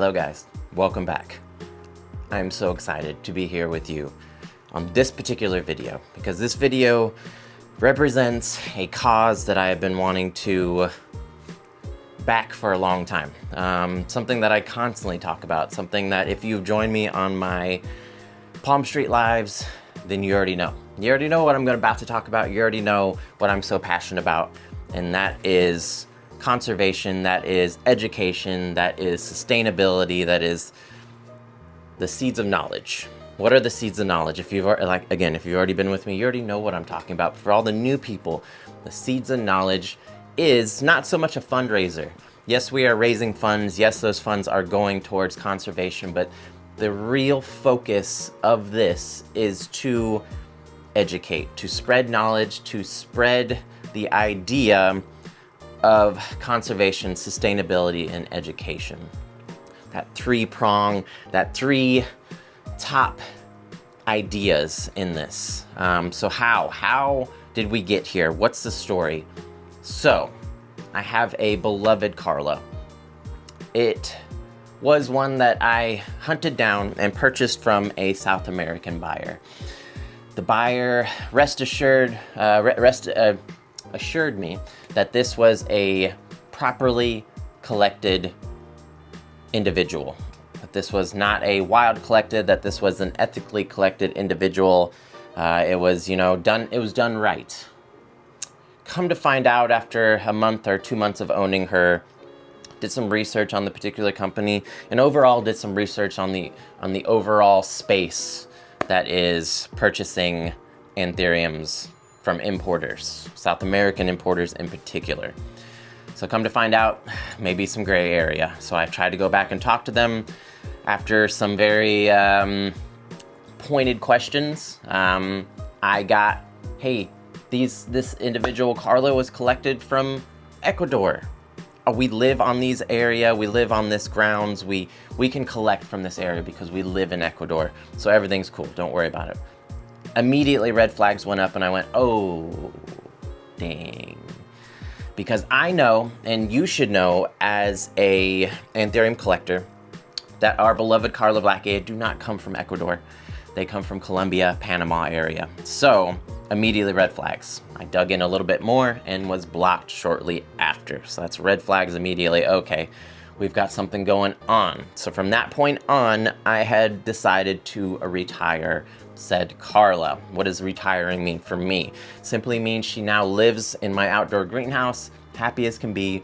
Hello guys, welcome back. I'm so excited to be here with you on this particular video because this video represents a cause that I have been wanting to back for a long time. Something that I constantly talk about, something that if you've joined me on my Palm Street Lives, then you already know. You already know what I'm about to talk about. You already know what I'm so passionate about, and that is conservation, that is education, that is sustainability, that is the seeds of knowledge. What are the seeds of knowledge? If you've already been with me, you already know what I'm talking about. For all the new people, the seeds of knowledge is not so much a fundraiser. Yes, we are raising funds. Yes, those funds are going towards conservation, but the real focus of this is to educate, to spread knowledge, to spread the idea of conservation, sustainability, and education. That three top ideas in this. So how did we get here? What's the story? So I have a beloved Carla. It was one that I hunted down and purchased from a South American buyer. The buyer assured me that this was a properly collected individual, that this was not a wild collected, that this was an ethically collected individual. It was done right. Come to find out, after a month or 2 months of owning her, did some research on the particular company, and overall did some research on the overall space that is purchasing anthuriums from importers, South American importers in particular. So come to find out, maybe some gray area. So I tried to go back and talk to them after some very pointed questions. I got, hey, this individual Carla was collected from Ecuador. We live on these area, we live on this grounds, we can collect from this area because we live in Ecuador. So everything's cool, don't worry about it. Immediately red flags went up and I went, oh, dang. Because I know, and you should know as a anthurium collector, that our beloved Carla Blackeated do not come from Ecuador. They come from Colombia, Panama area. So immediately red flags. I dug in a little bit more and was blocked shortly after. So that's red flags immediately. Okay, we've got something going on. So from that point on, I had decided to retire said Carla. What does retiring mean for me? Simply means she now lives in my outdoor greenhouse, happy as can be.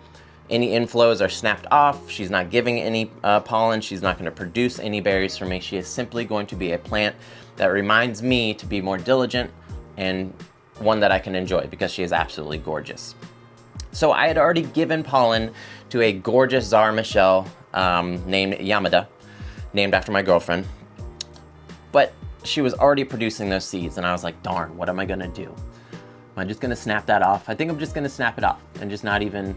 Any inflows are snapped off. She's not giving any pollen. She's not going to produce any berries for me. She is simply going to be a plant that reminds me to be more diligent and one that I can enjoy because she is absolutely gorgeous. So I had already given pollen to a gorgeous Zara Michelle named Yamada, named after my girlfriend. But she was already producing those seeds and I was like, darn, what am I gonna do? Am I just gonna snap that off? I think I'm just gonna snap it off and just not even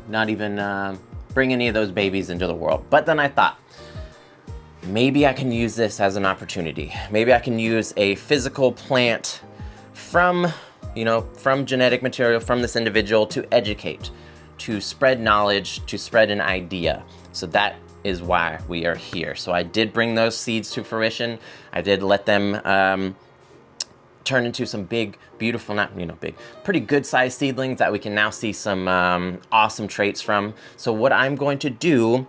bring any of those babies into the world. But then I thought, maybe I can use this as an opportunity. Maybe I can use a physical plant from genetic material from this individual to educate, to spread knowledge, to spread an idea. So that is why we are here. So I did bring those seeds to fruition. I did let them turn into some big, beautiful, pretty good sized seedlings that we can now see some awesome traits from. So what I'm going to do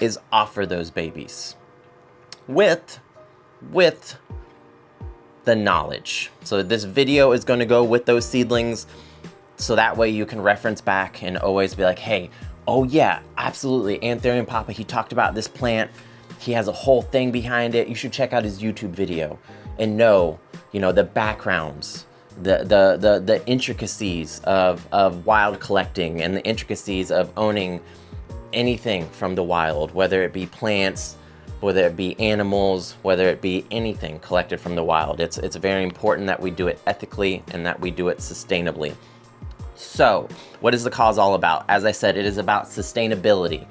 is offer those babies with the knowledge. So this video is going to go with those seedlings, so that way you can reference back and always be like, hey, oh yeah, absolutely, Anthurium Papa, he talked about this plant. He has a whole thing behind it. You should check out his YouTube video and know, the backgrounds, the intricacies of wild collecting and the intricacies of owning anything from the wild, whether it be plants, whether it be animals, whether it be anything collected from the wild. It's very important that we do it ethically and that we do it sustainably. So, what is the cause all about? As I said, it is about sustainability.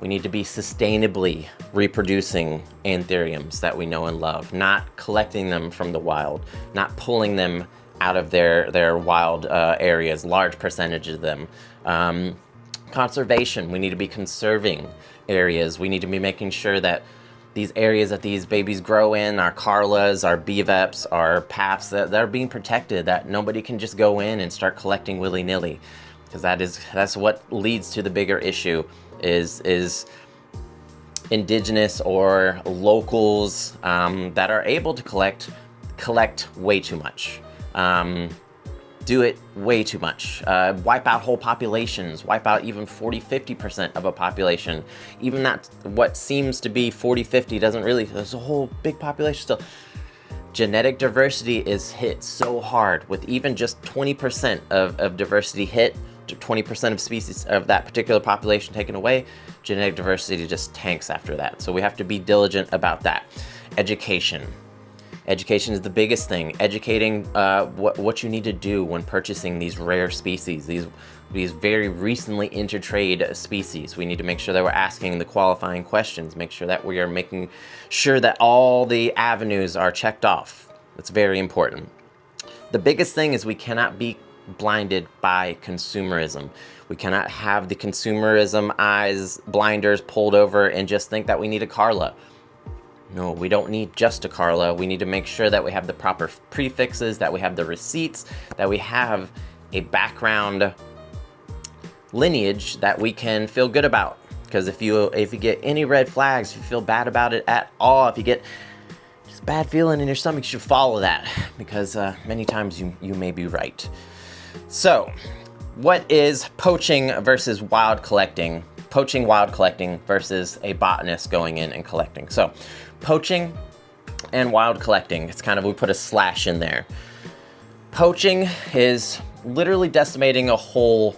We need to be sustainably reproducing anthuriums that we know and love, not collecting them from the wild, not pulling them out of their wild areas, large percentage of them. Conservation, we need to be conserving areas. We need to be making sure that these areas that these babies grow in, our Carlas, our BVEPs, our PAPs, that are being protected, that nobody can just go in and start collecting willy-nilly, because that's what leads to the bigger issue is indigenous or locals that are able to collect way too much. Do it way too much. Wipe out whole populations, wipe out even 40-50% of a population. Even that, what seems to be 40-50 doesn't really, there's a whole big population still. Genetic diversity is hit so hard with even just 20% of diversity hit, 20% of species of that particular population taken away, genetic diversity just tanks after that. So we have to be diligent about that. Education. Education is the biggest thing. Educating what you need to do when purchasing these rare species, these very recently intertrade species. We need to make sure that we're asking the qualifying questions, make sure that we are making sure that all the avenues are checked off. That's very important. The biggest thing is we cannot be blinded by consumerism. We cannot have the consumerism eyes, blinders pulled over and just think that we need a Carla. No, we don't need just a Carla. We need to make sure that we have the proper prefixes, that we have the receipts, that we have a background lineage that we can feel good about. Because if you get any red flags, if you feel bad about it at all, if you get just bad feeling in your stomach, you should follow that, because many times you may be right. So, what is poaching versus wild collecting? Poaching, wild collecting versus a botanist going in and collecting. So, poaching and wild collecting, it's kind of, we put a slash in there. Poaching is literally decimating a whole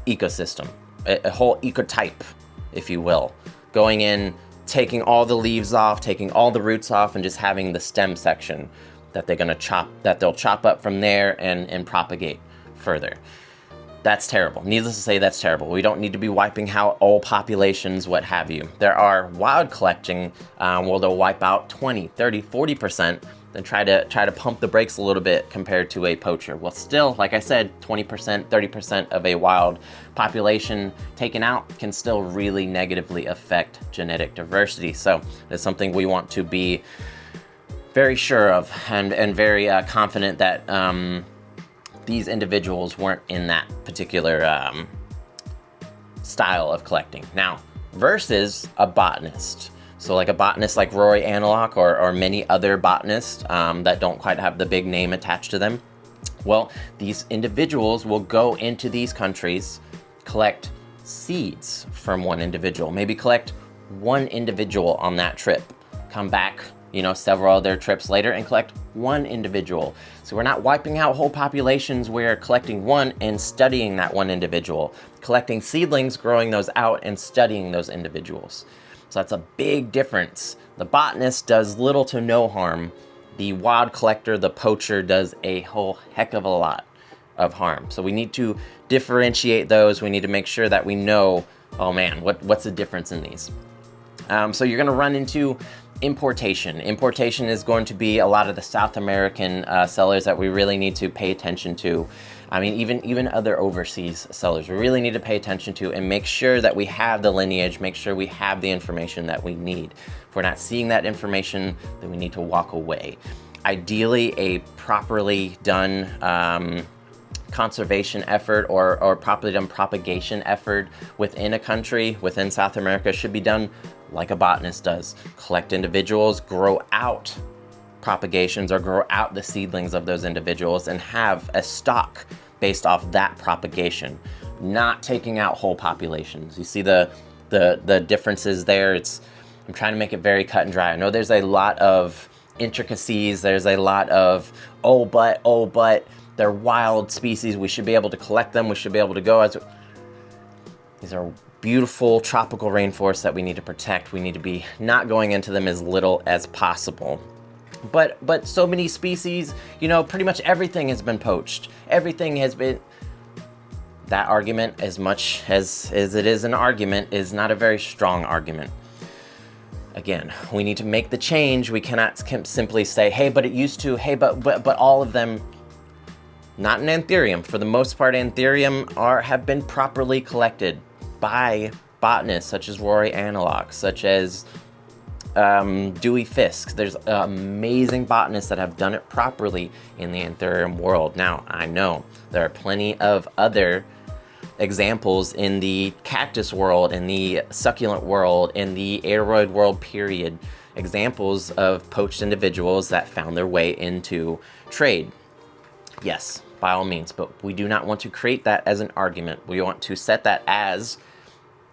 ecosystem, a whole ecotype, if you will. Going in, taking all the leaves off, taking all the roots off, and just having the stem section that they'll chop up from there and propagate further. That's terrible. Needless to say, that's terrible. We don't need to be wiping out all populations, what have you. There are wild collecting where they'll wipe out 20, 30, 40%, then try to pump the brakes a little bit compared to a poacher. Well, still, like I said, 20%, 30% of a wild population taken out can still really negatively affect genetic diversity. So it's something we want to be very sure of and very confident that these individuals weren't in that particular style of collecting. Now, versus a botanist. So like a botanist like Rory Analock or many other botanists that don't quite have the big name attached to them. Well, these individuals will go into these countries, collect seeds from one individual, maybe collect one individual on that trip, come back, several other trips later and collect one individual. So we're not wiping out whole populations, we're collecting one and studying that one individual. Collecting seedlings, growing those out and studying those individuals. So that's a big difference. The botanist does little to no harm. The wild collector, the poacher, does a whole heck of a lot of harm. So we need to differentiate those. We need to make sure that we know, oh man, what's the difference in these? So you're gonna run into importation. Importation is going to be a lot of the South American sellers that we really need to pay attention to. I mean, even other overseas sellers, we really need to pay attention to and make sure that we have the lineage, make sure we have the information that we need. If we're not seeing that information, then we need to walk away. Ideally, a properly done conservation effort or properly done propagation effort within a country, within South America, should be done like a botanist does. Collect individuals, grow out propagations or grow out the seedlings of those individuals and have a stock based off that propagation, not taking out whole populations. You see the differences there. I'm trying to make it very cut and dry. I know there's a lot of intricacies. There's a lot of, oh, but they're wild species. We should be able to collect them. We should be able to go. These are beautiful tropical rainforests that we need to protect. We need to be not going into them as little as possible. But so many species, pretty much everything has been poached. Everything has been. That argument, as much as it is an argument, is not a very strong argument. Again, we need to make the change. We cannot simply say, hey, but it used to, hey, but all of them. Not in Anthurium. For the most part, Anthurium have been properly collected by botanists such as Rory Analock, such as Dewey Fisk. There's amazing botanists that have done it properly in the anthurium world. Now, I know there are plenty of other examples in the cactus world, in the succulent world, in the aeroid world period, examples of poached individuals that found their way into trade. Yes, by all means, but we do not want to create that as an argument. We want to set that as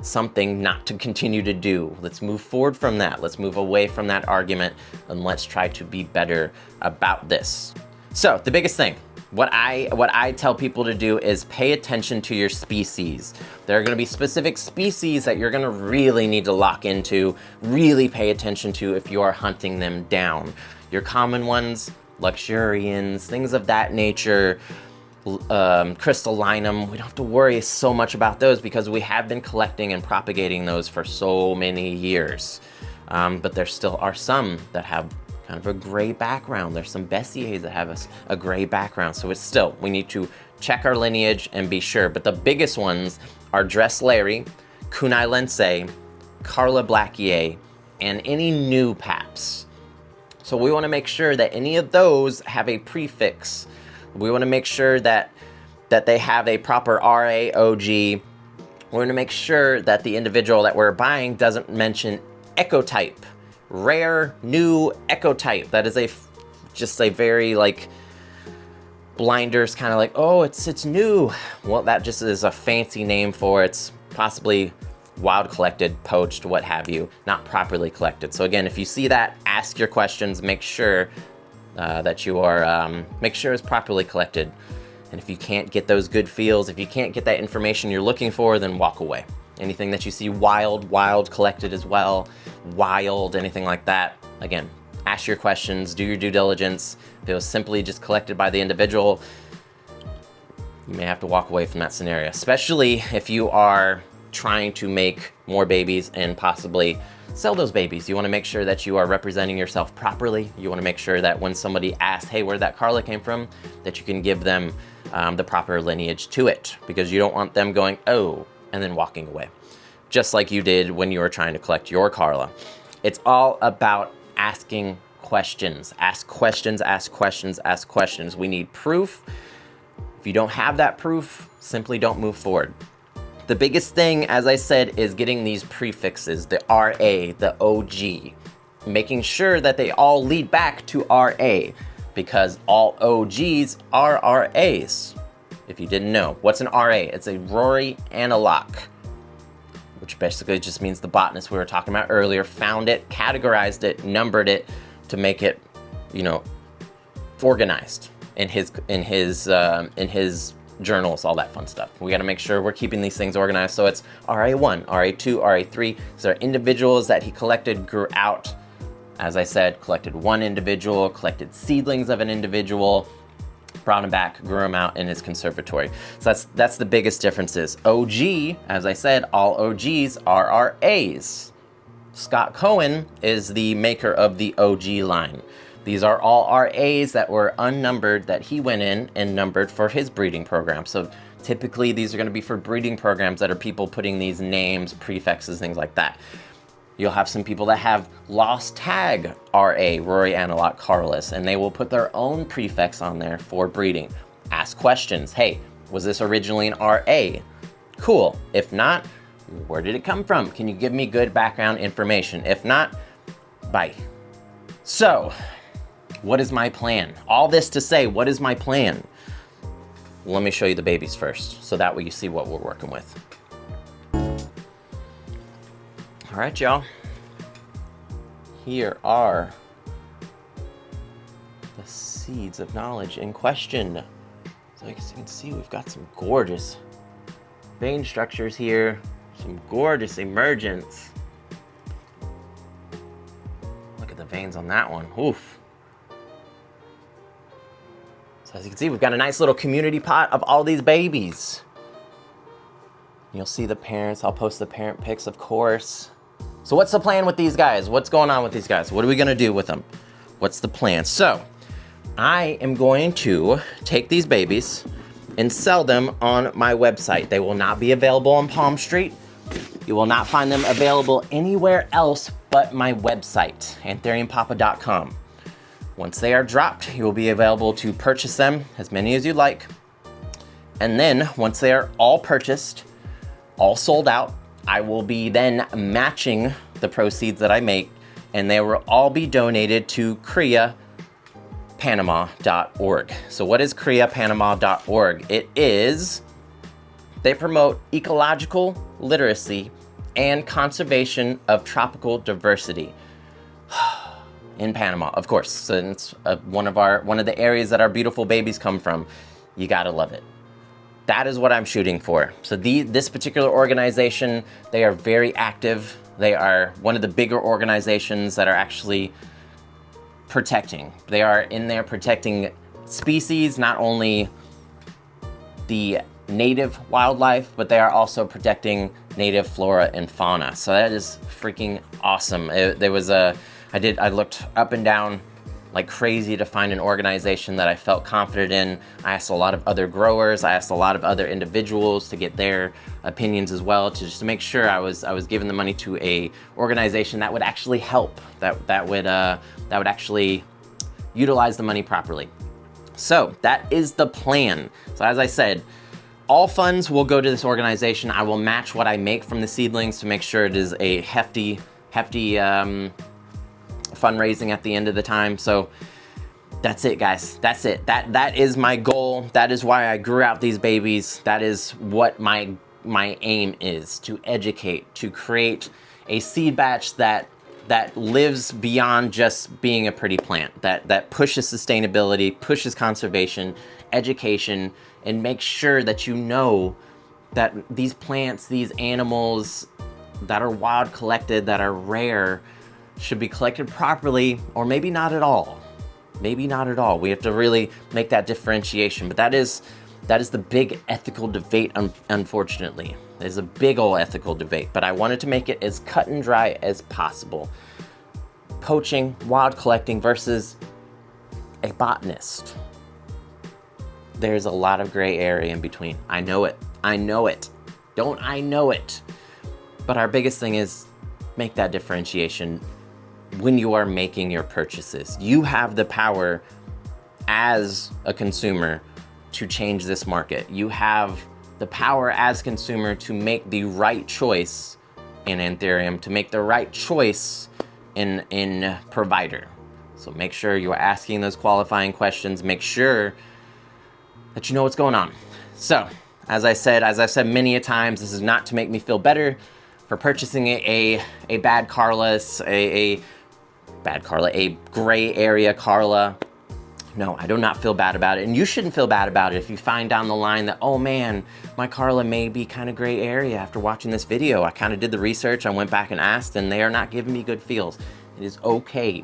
something not to continue to do. Let's move forward from that. Let's move away from that argument, and let's try to be better about this. So the biggest thing, what I tell people to do is pay attention to your species. There are going to be specific species that you're going to really need to lock into, really pay attention to if you are hunting them down. Your common ones, luxurians, things of that nature, crystallinum, we don't have to worry so much about those because we have been collecting and propagating those for so many years. But there still are some that have kind of a gray background. There's some Bessiers that have a gray background. So it's still, we need to check our lineage and be sure. But the biggest ones are Dress Larry, Kunai Lensei, Carla Blackier, and any new paps. So we want to make sure that any of those have a prefix. We want to make sure that they have a proper RAOG. We want to make sure that the individual that we're buying doesn't mention ecotype, rare new ecotype. That is just a very like blinders kind of like, oh, it's new. Well, that just is a fancy name for it's possibly wild collected, poached, what have you, not properly collected. So again, if you see that, ask your questions, make sure that you are, make sure it's properly collected. And if you can't get those good feels, if you can't get that information you're looking for, then walk away. Anything that you see wild collected as well, wild, anything like that, again, ask your questions, do your due diligence. If it was simply just collected by the individual, you may have to walk away from that scenario, especially if you are trying to make more babies and possibly sell those babies. You want to make sure that you are representing yourself properly. You want to make sure that when somebody asks, hey, where that Carla came from, that you can give them the proper lineage to it, because you don't want them going, oh, and then walking away, just like you did when you were trying to collect your Carla. It's all about asking questions. Ask questions, ask questions, ask questions. We need proof. If you don't have that proof, simply don't move forward. The biggest thing, as I said, is getting these prefixes, the RA, the OG, making sure that they all lead back to RA, because all OGs are RAs. If you didn't know, what's an RA? It's a Rory Analock, which basically just means the botanist we were talking about earlier found it, categorized it, numbered it to make it, organized in his journals, all that fun stuff. We got to make sure we're keeping these things organized. So it's RA1, RA2, RA3. These are individuals that he collected, grew out. As I said, collected one individual, collected seedlings of an individual, brought him back, grew him out in his conservatory. So that's the biggest differences. OG, as I said, all OGs are RAs. Scott Cohen is the maker of the OG line. These are all RAs that were unnumbered that he went in and numbered for his breeding program. So typically these are going to be for breeding programs that are people putting these names, prefixes, things like that. You'll have some people that have lost tag RA, Rory Analock Carolus, and they will put their own prefix on there for breeding. Ask questions. Hey, was this originally an RA? Cool. If not, where did it come from? Can you give me good background information? If not, bye. So, what is my plan? All this to say, what is my plan? Let me show you the babies first, so that way you see what we're working with. All right, y'all. Here are the seeds of knowledge in question. So as you can see, we've got some gorgeous vein structures here, some gorgeous emergence. Look at the veins on that one. Oof. So as you can see, we've got a nice little community pot of all these babies. You'll see the parents. I'll post the parent pics, of course. So what's the plan with these guys? What's going on with these guys? What are we gonna do with them? What's the plan? So I am going to take these babies and sell them on my website. They will not be available on Palm Street You will not find them available anywhere else but my website, anthuriumpapa.com. Once they are dropped, you will be available to purchase them, as many as you'd like. And then once they are all purchased, all sold out, I will be then matching the proceeds that I make, and they will all be donated to CreaPanama.org. So what is CreaPanama.org? They promote ecological literacy and conservation of tropical diversity in Panama, of course, since one of the areas that our beautiful babies come from. You gotta love it. That is what I'm shooting for. So this particular organization, they are very active. They are one of the bigger organizations that are actually protecting. They are in there protecting species, not only the native wildlife, but they are also protecting native flora and fauna. So that is freaking awesome. I looked up and down like crazy to find an organization that I felt confident in. I asked a lot of other growers, I asked a lot of other individuals to get their opinions as well, to make sure I was giving the money to a organization that would actually help, that would actually utilize the money properly. So that is the plan. So as I said, all funds will go to this organization. I will match what I make from the seedlings to make sure it is a hefty fundraising at the end of the time. So that's it, guys. That's it. That is my goal. That is why I grew out these babies. That is what my aim is, to educate, to create a seed batch that lives beyond just being a pretty plant, that pushes sustainability, pushes conservation, education, and make sure that you know that these plants, these animals that are wild collected, that are rare, should be collected properly, or maybe not at all. Maybe not at all. We have to really make that differentiation. But that is the big ethical debate, unfortunately. There's a big old ethical debate, but I wanted to make it as cut and dry as possible. Poaching, wild collecting versus a botanist. There's a lot of gray area in between. I know it. I know it. Don't I know it? But our biggest thing is make that differentiation when you are making your purchases. You have the power as a consumer to change this market. You have the power as a consumer to make the right choice in Anthurium, to make the right choice in provider. So make sure you're asking those qualifying questions. Make sure that you know what's going on. So, as I said many a times, this is not to make me feel better for purchasing a bad Carla, a gray area Carla. No, I do not feel bad about it. And you shouldn't feel bad about it if you find down the line that, oh man, my Carla may be kind of gray area after watching this video. I kind of did the research, I went back and asked, and they are not giving me good feels. It is okay.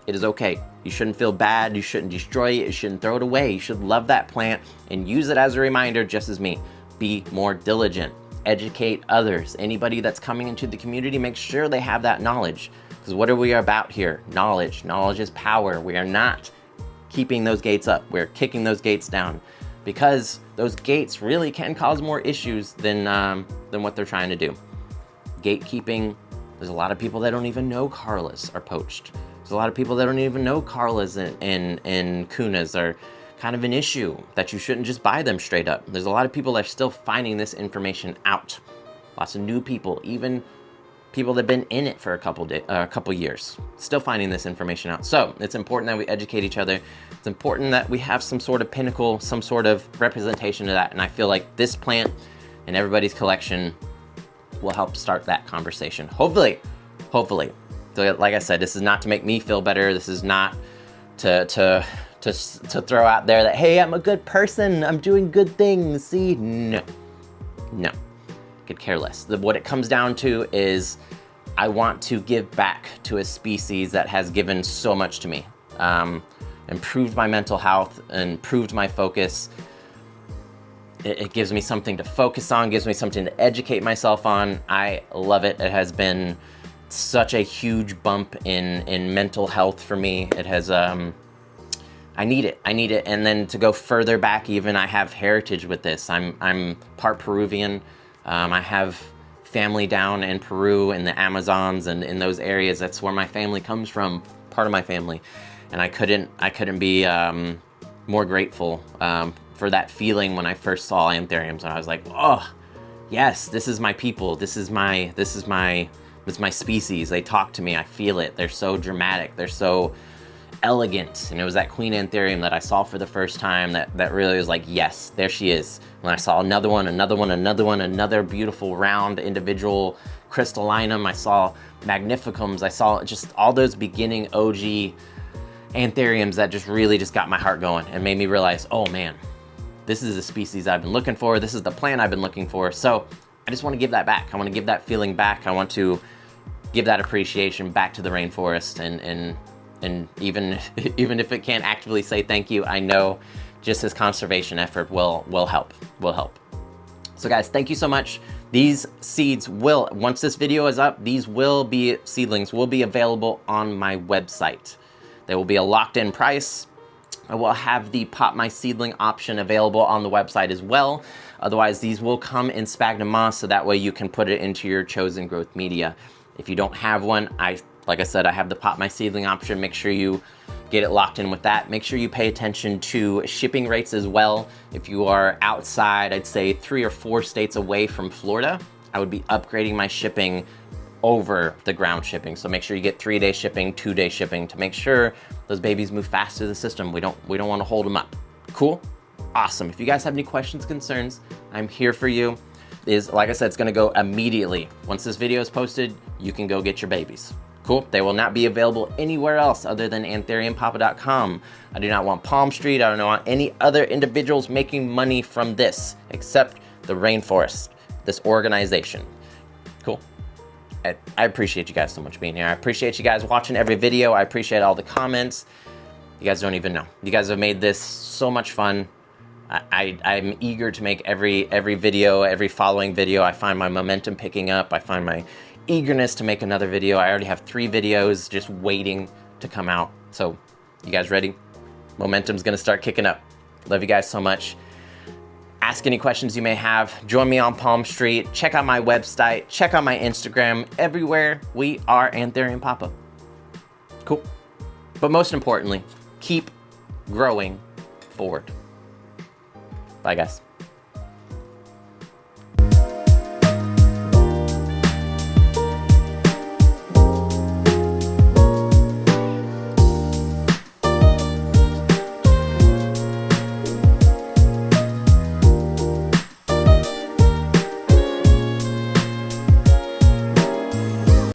It is okay. You shouldn't feel bad, you shouldn't destroy it, you shouldn't throw it away. You should love that plant and use it as a reminder, just as me. Be more diligent. Educate others. Anybody that's coming into the community, make sure they have that knowledge. Because what are we about here? Knowledge. Knowledge is power. We are not keeping those gates up. We're kicking those gates down, because those gates really can cause more issues than what they're trying to do. Gatekeeping. There's a lot of people that don't even know Carlas are poached. There's a lot of people that don't even know Carlas and Kunas are kind of an issue, that you shouldn't just buy them straight up. There's a lot of people that are still finding this information out. Lots of new people, even people that have been in it for a couple years, still finding this information out. So it's important that we educate each other. It's important that we have some sort of pinnacle, some sort of representation of that. And I feel like this plant and everybody's collection will help start that conversation. Hopefully. So like I said, this is not to make me feel better. This is not to throw out there that, hey, I'm a good person, I'm doing good things. See, no. Could care less. What it comes down to is I want to give back to a species that has given so much to me, improved my mental health, improved my focus. It gives me something to focus on, gives me something to educate myself on. I love it. It has been such a huge bump in mental health for me. It has, I need it. And then to go further back even, I have heritage with this. I'm part Peruvian. I have family down in Peru, in the Amazons, and in those areas. That's where my family comes from, part of my family. And I couldn't be more grateful for that feeling when I first saw anthuriums. And I was like, oh, yes, this is my people. This is my species. They talk to me. I feel it. They're so dramatic. They're so elegant. And it was that queen anthurium that I saw for the first time that really was like, yes, there she is. When I saw another one, another beautiful round individual crystallinum, I saw magnificums, I saw just all those beginning OG anthuriums that just really just got my heart going and made me realize, oh man, this is the species I've been looking for. This is the plant I've been looking for. So I just want to give that back. I want to give that feeling back. I want to give that appreciation back to the rainforest, and even if it can't actively say thank you, I know just this conservation effort will help. So guys, thank you so much. These seeds will, once this video is up, seedlings will be available on my website. There will be a locked-in price. I will have the Pop My Seedling option available on the website as well. Otherwise, these will come in sphagnum moss, so that way you can put it into your chosen growth media. If you don't have one, like I said, I have the Pop My Seedling option. Make sure you get it locked in with that. Make sure you pay attention to shipping rates as well. If you are outside, I'd say 3 or 4 states away from Florida, I would be upgrading my shipping over the ground shipping. So make sure you get 3-day shipping, 2-day shipping to make sure those babies move fast through the system. We don't want to hold them up. Cool? Awesome. If you guys have any questions, concerns, I'm here for you. Like I said, it's gonna go immediately. Once this video is posted, you can go get your babies. Cool. They will not be available anywhere else other than anthuriumpapa.com. I do not want Palm Street. I don't want any other individuals making money from this except the rainforest, this organization. Cool. I appreciate you guys so much being here. I appreciate you guys watching every video. I appreciate all the comments. You guys don't even know. You guys have made this so much fun. I'm eager to make every video, every following video. I find my momentum picking up. I find my eagerness to make another video. I already have 3 videos just waiting to come out. So you guys ready? Momentum's gonna start kicking up. Love you guys so much. Ask any questions you may have. Join me on Palm Street. Check out my website. Check out my Instagram. Everywhere we are Anthurium Papa. Cool. But most importantly, keep growing forward. Bye guys.